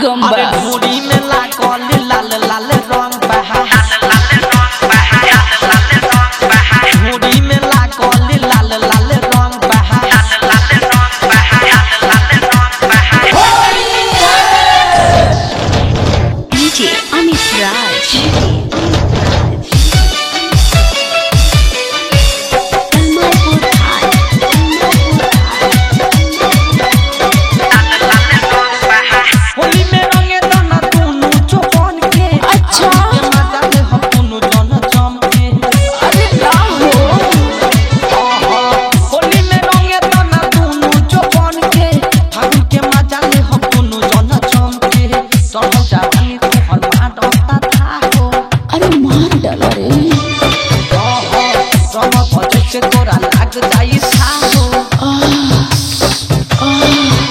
गंबा ढोरी में लागल लाल लाल रंग बहा ढोरी में लागल लाल लाल रंग बहा डीजे अमित राज तोरा लाग जाई साहो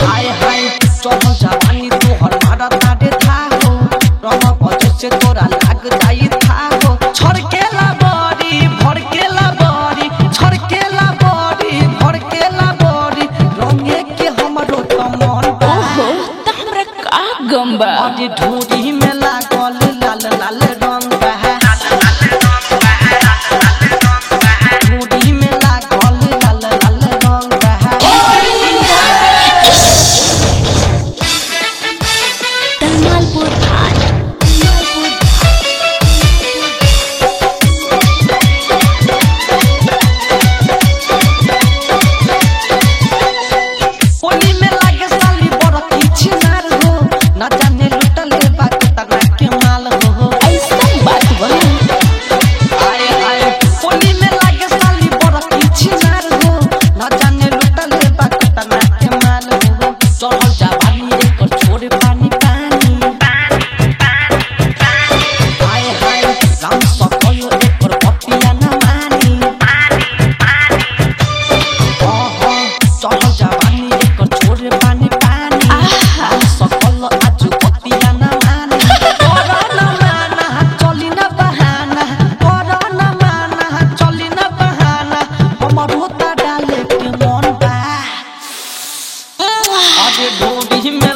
हाय हाय चल जवानी तोहर मारा ताटे थाहो रंग पचे से तोरा लाग जाई थाहो छड़केला बड़ी भड़केला बड़ी छड़केला बड़ी भड़केला बड़ी रंगे के हमरो तमन ओहो त हमरा का गंबा अरे ढोरी में लागल लाल लाल रंग बहा ढोरी में